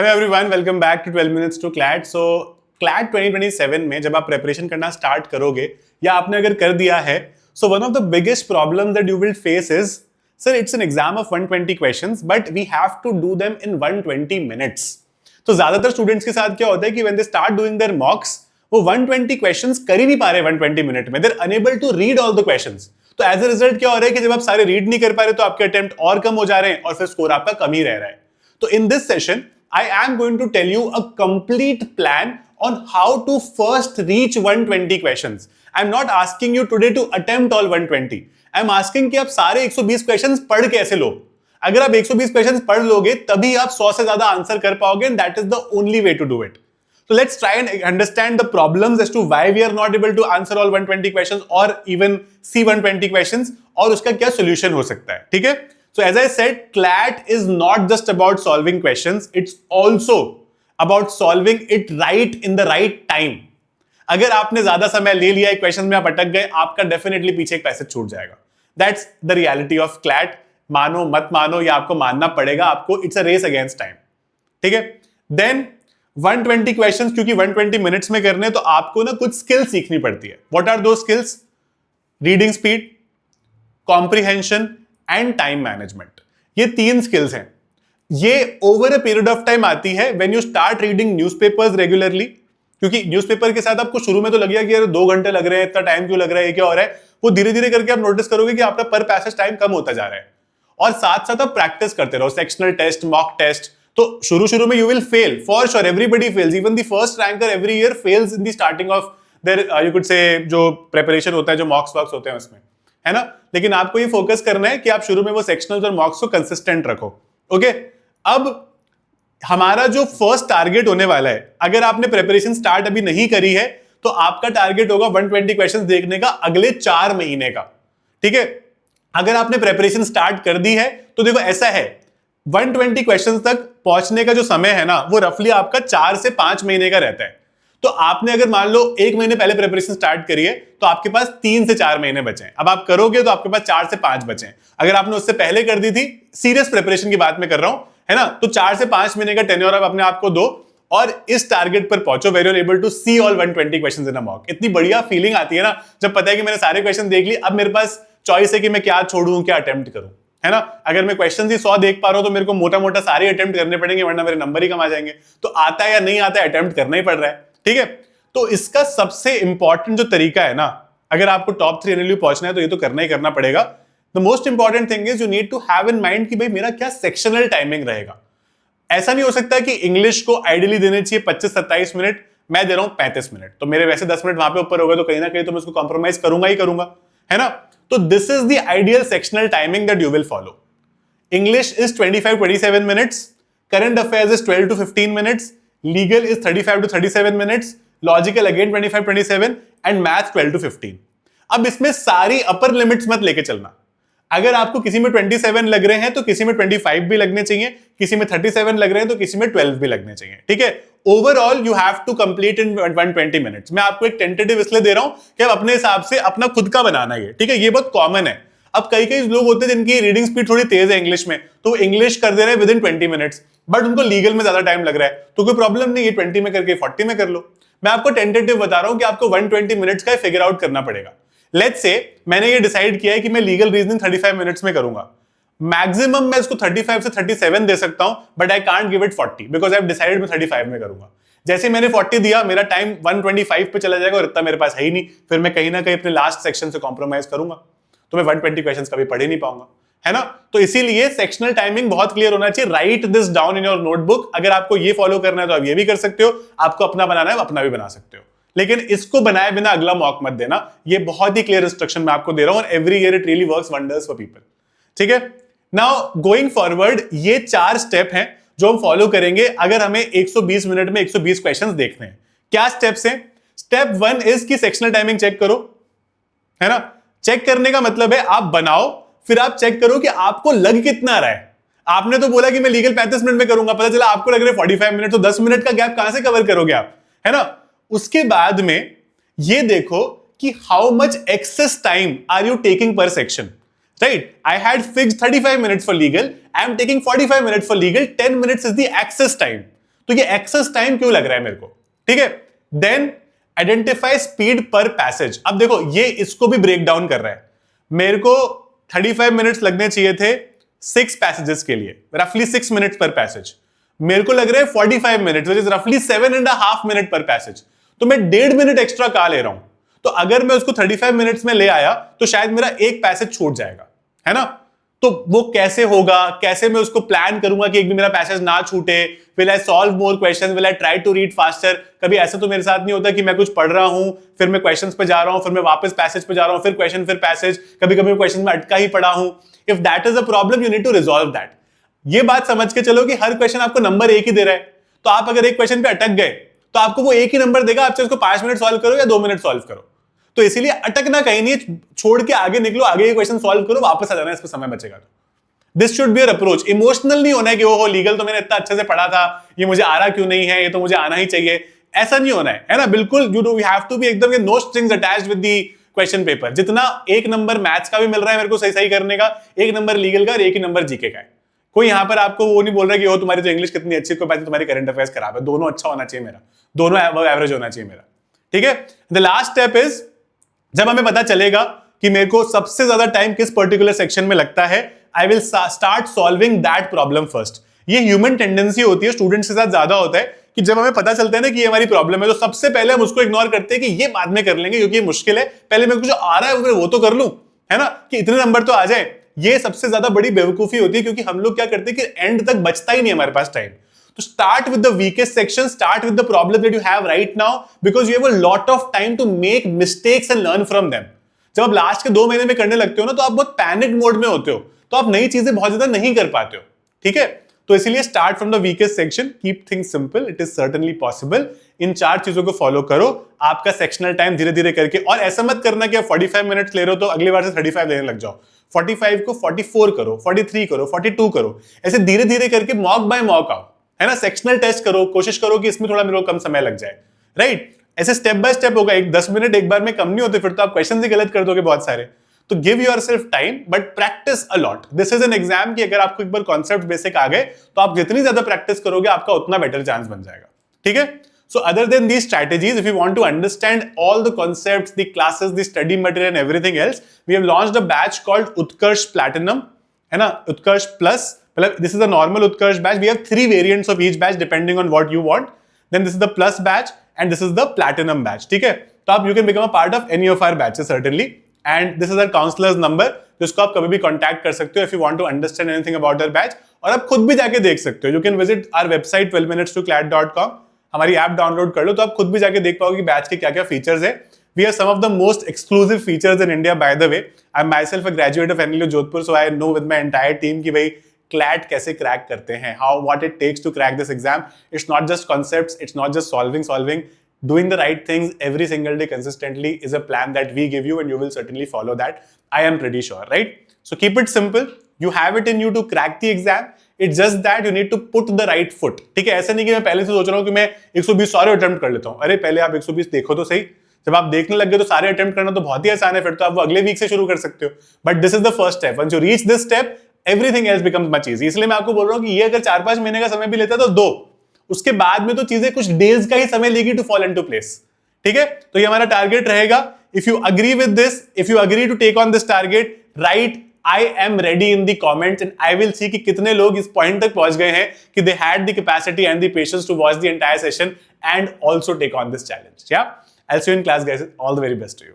Hello everyone, welcome back to 12 minutes to CLAT. So CLAT 2027 में जब आप preparation करना स्टार्ट करोगे या आपने अगर कर दिया है, so one of the biggest problem that you will face is, sir it's an exam of 120 questions but we have to do them in 120 minutes. तो ज्यादातर स्टूडेंट्स के साथ क्या होता है कि when they start doing their mocks, वो 120 questions कर ही नहीं पा रहे 120 मिनट में। They're unable to read all the questions. तो एज अ रिजल्ट क्या हो रहा है कि जब आप सारे रीड नहीं कर पा रहे तो आपके अटेम्प्ट और कम हो जा रहे हैं और फिर स्कोर आपका कम ही रह रहा है। तो in this session, I am going to tell you a complete plan on how to first reach 120 questions. I'm not asking you today to attempt all 120. I'm asking कि आप सारे 120 questions पढ़ कैसे लो। अगर आप 120 questions पढ़ लोगे तभी आप 100 से ज्यादा आंसर कर पाओगे, and that is the only way to do it. So let's try and understand the problems as to why we are not able to answer all 120 questions or even see 120 questions और उसका क्या solution हो सकता है, ठीक है? So as I said, CLAT is not just about solving questions, it's also about solving it right in the right time. अगर आपने ज्यादा समय ले लिया एक क्वेश्चन में, आप अटक गए, आपका डेफिनेटली पीछे एक पैसेज छूट जाएगा। That's the reality of CLAT. मानो मत मानो या आपको मानना पड़ेगा, आपको it's a race against time, ठीक है? देन 120 क्वेश्चंस क्योंकि 120 मिनट्स में करने, तो आपको ना कुछ स्किल्स सीखनी पड़ती है। व्हाट आर दो skills? Reading speed, comprehension and time management. ये तीन स्किल्स हैं। ये over a period of time आती है when you start reading newspapers regularly. क्योंकि न्यूज़पेपर के साथ आपको शुरू में तो लगेगा कि यार 2 घंटे लग रहे हैं, इतना टाइम क्यों लग रहा है, ये क्या हो रहा है। वो धीरे धीरे करके आप नोटिस करोगे कि आपका पर पैसेज टाइम कम होता जा रहा है। और साथ साथ आप प्रैक्टिस करते रहो, सेक्शनल टेस्ट, मॉक टेस्ट। तो शुरू में you will fail for sure, everybody fails, even the first ranker every year fails in the starting of their you could say जो प्रिपरेशन होता है, जो मॉक्स वॉक्स होते हैं उसमें, है ना। लेकिन आपको ये फोकस करना है कि आप शुरू में वो सेक्शनल्स और मॉक्स को कंसिस्टेंट रखो। ओके, अब हमारा जो फर्स्ट टारगेट होने वाला है, अगर आपने प्रिपरेशन स्टार्ट अभी नहीं करी है तो आपका टारगेट होगा 120 क्वेश्चंस देखने का अगले 4 महीने का, ठीक है। अगर आपने प्रिपरेशन स्टार्ट कर दी है तो देखो ऐसा है, 120 क्वेश्चंस तक पहुंचने का जो समय है ना, वो रफली आपका 4 से 5 महीने का रहता है। तो आपने अगर मान लो 1 महीने पहले प्रिपरेशन स्टार्ट करी है तो आपके पास 3 से 4 महीने बचे हैं। अब आप करोगे तो आपके पास 4 से 5 बचे हैं। अगर आपने उससे पहले कर दी थी, सीरियस प्रिपरेशन की बात मैं कर रहा हूं, है ना, तो 4 से 5 महीने का टेन्योर आप अपने आप को दो और इस टारगेट पर पहुंचो where you are able to see all 120 questions in a mock. इतनी बढ़िया फीलिंग आती है ना जब पता है कि मैंने सारे क्वेश्चन देख लिए, अब मेरे पास चॉइस है कि मैं क्या छोड़ूं, क्या अटेम्प्ट करूं, है ना। अगर मैं क्वेश्चन ही 100 देख पा रहा हूं तो मेरे को मोटा मोटा सारे अटेम्प्ट करने पड़ेंगे, वरना मेरे नंबर ही कम आ जाएंगे। तो आता है या नहीं आता है, अटेम्प्ट करना ही पड़ रहा है, ठीक है। तो इसका सबसे इंपॉर्टेंट जो तरीका है ना, अगर आपको टॉप 3 एनएलयू पहुंचना है तो ये तो करना ही करना पड़ेगा। The most important thing is you need to have in mind कि भाई मेरा क्या सेक्शनल टाइमिंग रहेगा। ऐसा नहीं हो सकता कि इंग्लिश को आइडियली देने चाहिए 25-27 मिनट, मैं दे रहा हूं 35 मिनट, तो मेरे वैसे 10 मिनट वहां पे ऊपर होगा, तो कहीं ना कहीं तो मैं उसको कॉम्प्रोमाइज करूंगा ही करूंगा, है ना। तो this is the ideal sectional timing that you will follow. English is 25-27 minutes, current affairs is 12 to 15 minutes, legal is 35 to 37 minutes, logical again 25-27 and math 12 to 15। अब इसमें सारी अपर लिमिट्स मत लेके चलना। अगर आपको किसी में 27 लग रहे हैं तो किसी में 25 भी लगने चाहिए, किसी में 37 लग रहे हैं तो किसी में 12 भी लगने चाहिए, ठीक है। Overall you have to complete in 120 minutes. मैं आपको एक टेंटेटिव इसलिए दे रहा हूं कि आप अपने हिसाब से अपना खुद का बनाना है, ठीक है। ये बहुत कॉमन है। अब कई लोग होते हैं जिनकी रीडिंग स्पीड थोड़ी तेज है इंग्लिश में, तो इंग्लिश कर दे रहे हैं विद इन 20 मिनट्स, बट उनको लीगल में ज्यादा टाइम लग रहा है, तो कोई प्रॉब्लम नहीं है, 20 में करके 40 में कर लो। मैं आपको टेंटेटिव बता रहा हूं कि आपको 120 मिनट्स का फिगर आउट करना पड़ेगा। लेट्स से मैंने ये डिसाइड किया है कि मैं लीगल रीजनिंग 35 मिनट्स में करूंगा। मैक्सिमम मैं इसको 35 से 37 दे सकता हूं, but I can't give it 40 because I have decided मैं 35 में करूंगा। जैसे मैंने 40 दिया, मेरा टाइम 125 पे चला जाएगा और इतना मेरे पास है ही नहीं, फिर मैं कहीं ना कहीं अपने लास्ट सेक्शन से कॉम्प्रोमाइज करूंगा, तो मैं 120 क्वेश्चंस कभी पढ़ ही नहीं पाऊंगा, है ना। तो इसीलिए सेक्शनल टाइमिंग बहुत क्लियर होना चाहिए। Right this down in your notebook. अगर आपको ये फॉलो करना है तो आप ये भी कर सकते हो, आपको अपना बनाना है अपना भी बना सकते हो, लेकिन इसको बनाए बिना अगला मॉक मत देना। ये बहुत ही क्लियर इंस्ट्रक्शन मैं आपको दे रहा हूं, और every year it really works wonders for people, ठीक है। नाउ गोइंग फॉरवर्ड, ये 4 स्टेप हैं जो हम फॉलो करेंगे अगर हमें 120 मिनट में 120 क्वेश्चंस देखने हैं। क्या स्टेप्स हैं? स्टेप 1 इज कि सेक्शनल टाइमिंग चेक करो, है ना। चेक करने का मतलब है आप बनाओ, फिर आप चेक करो कि आपको लग कितना रहा है। आपने तो बोला कि मैं लीगल 35 मिनट में करूंगा, पता चला आपको लग रहे 45 मिनट, तो 10 मिनट का गैप कहां से कवर करोगे आप, है ना। उसके बाद में ये देखो कि how much excess time are you taking per section, right. I had fixed 35 minutes for legal, I am taking 45 minutes for legal, 10 minutes is the excess time. तो ये एक्सेस टाइम क्यों लग रहा है मेरे को, ठीक है। देन आइडेंटिफाई स्पीड पर पैसेज। अब देखो ये इसको भी ब्रेक डाउन कर रहा है। मेरे को 35 मिनट्स लगने चाहिए थे 6 पैसेजेस के लिए, रफली 6 मिनट्स पर पैसेज। मेरे को लग रहा है 45 मिनट, विच इज रफली 7.5 मिनट पर पैसेज। तो मैं 1.5 मिनट एक्स्ट्रा कहां ले रहा हूं। तो अगर मैं उसको 35 मिनट्स में ले आया तो शायद मेरा एक पैसेज छूट जाएगा, है ना। तो वो कैसे होगा, कैसे मैं उसको प्लान करूंगा कि एक भी मेरा पैसेज ना छूटे। Will I solve more questions, will I try to read faster. कभी ऐसा तो मेरे साथ नहीं होता कि मैं कुछ पढ़ रहा हूं, फिर मैं क्वेश्चंस पे जा रहा हूं, फिर मैं वापस पैसेज पे जा रहा हूं, फिर क्वेश्चन, फिर पैसेज। कभी कभी मैं क्वेश्चन में अटका ही पड़ा हूं। If that is a problem, you need to resolve that. ये बात समझ के चलो कि हर क्वेश्चन आपको नंबर एक ही दे रहा है। तो आप अगर एक क्वेश्चन पे अटक गए तो आपको वो एक ही नंबर देगा, आपसे उसको 5 मिनट सॉल्व करो या 2 मिनट सॉल्व करो। तो इसीलिए अटकना कहीं नहीं, छोड़ के आगे निकलो, आगे ये क्वेश्चन सॉल्व करो, वापस आ जाना, इस पर समय बचेगा। तो this should be your approach. Emotional नहीं होना है कि वो लीगल तो मैंने इतना अच्छे से पढ़ा था, ये मुझे आ रहा क्यों नहीं है, ये तो मुझे आना ही चाहिए। ऐसा नहीं होना है ना, बिल्कुल। यू हैव टू बी एकदम no strings attached with the question paper. जितना एक नंबर मैथ्स का भी मिल रहा है मेरे को सही सही करने का, एक नंबर लीगल का और एक ही नंबर जीके का है। कोई यहां पर आपको वो नहीं बोल रहा कि ओ तुम्हारी तो इंग्लिश कितनी अच्छी, कोई बात नहीं तुम्हारी करंट अफेयर्स खराब है। दोनों अच्छा होना चाहिए मेरा, दोनों एवरेज होना चाहिए मेरा, ठीक है। द लास्ट स्टेप इज, जब हमें पता चलेगा कि मेरे को सबसे ज्यादा टाइम किस पर्टिकुलर सेक्शन में लगता है, I will start solving that problem first. ये ह्यूमन टेंडेंसी होती है, स्टूडेंट्स के साथ ज्यादा होता है कि जब हमें पता चलता है ना कि ये हमारी प्रॉब्लम है, तो सबसे पहले हम उसको इग्नोर करते हैं कि ये बाद में कर लेंगे क्योंकि ये मुश्किल है, पहले मेरे को जो आ रहा है वो तो कर लूं, है ना, कि इतने नंबर तो आ जाए। ये सबसे ज्यादा बड़ी बेवकूफी होती है, क्योंकि हम लोग क्या करते हैं कि एंड तक बचता ही नहीं हमारे पास टाइम। तो start with the weakest section, start with the problem that you have right now, because you have a lot of time to make mistakes and learn from them. जब आप लास्ट के 2 महीने में करने लगते हो ना, तो आप बहुत पैनिक मोड में होते हो, तो आप नई चीजें बहुत ज्यादा नहीं कर पाते हो, ठीक है। तो इसीलिए start from the weakest section, keep things simple, it is certainly possible. इन 4 चीजों को फॉलो करो, आपका सेक्शनल टाइम धीरे धीरे करके। और ऐसा मत करना कि आप 45 मिनट ले रहे हो तो अगली बार से 35 लेने लग जाओ। 45 को 44 करो, 43 करो, 42 करो, ऐसे धीरे धीरे करके मॉक बाय मॉक आओ, है ना। सेक्शनल टेस्ट करो, कोशिश करो कि इसमें थोड़ा मेरे को कम समय लग जाए, राइट। ऐसे स्टेप बाय स्टेप होगा। 10 मिनट एक बार में कम नहीं होते, फिर तो आप क्वेश्चन ही गलत कर दोगे बहुत सारे। तो give yourself time but practice a lot. This is an exam कि अगर आपको एक बार कॉन्सेप्ट बेसिक आ गए तो आप जितनी ज्यादा प्रैक्टिस करोगे आपका उतना बेटर चांस बन जाएगा, ठीक है। So other than these strategies, if you want to understand all the concepts, the classes, the study material and everything else, we have launched a batch called Utkarsh platinum, है ना, Utkarsh plus. This is a normal Utkarsh batch. We have 3 variants of each batch depending on what you want. Then this is the plus batch and this is the platinum batch. ठीक है, तो आप you can become a part of any of our batches certainly. And this is our counselor's number, जिसको आप कभी भी contact कर सकते हो if you want to understand anything about our batch. और आप खुद भी जाके देख सकते हो. You can visit our website 12minutes2clat.com. हमारी ऐप डाउनलोड कर लो तो आप खुद भी जाके देख पाओगे कि बैच के क्या क्या फीचर्स है. We have some of the most exclusive features in India, by the way. I'm myself a graduate of NLU Jodhpur, so I know with my entire team कि भाई CLAT कैसे क्रैक करते हैं, what it takes to crack this exam. It's not just concepts, it's not just solving. Doing the right things every single day consistently is a plan that we give you and you will certainly follow that. I am pretty sure, right? So keep it simple. You have it in you to crack the exam. It's just that you need to put the right foot. ठीक है, ऐसा नहीं कि मैं पहले से सोच रहा हूँ कि मैं 120 सारे अटेम्प्ट कर लेता हूँ. अरे पहले आप 120 देखो तो सही. जब आप देखने लग गए तो सारे अटेम्प्ट करना तो बहुत ही आसान है, फिर तो आप वो अगले वीक से शुरू कर सकते हो. But this is the first step. Once you reach this step, everything else becomes much easy. इसलिए मैं आपको बोल रहा हूं कि ये अगर 4-5 महीने का समय भी लेता है तो 2, उसके बाद में तो चीजें कुछ डेज का ही समय लेगी टू फॉल इनटू प्लेस. ठीक है, तो ये हमारा टारगेट रहेगा. If you agree with this, if you agree to take on this target, right I am ready in the comments and I will see कि कितने लोग इस पॉइंट तक पहुंच गए हैं कि they had the capacity and the patience to watch the entire session and also take on this challenge. Yeah, I'll see you in class guys. All the very best to you.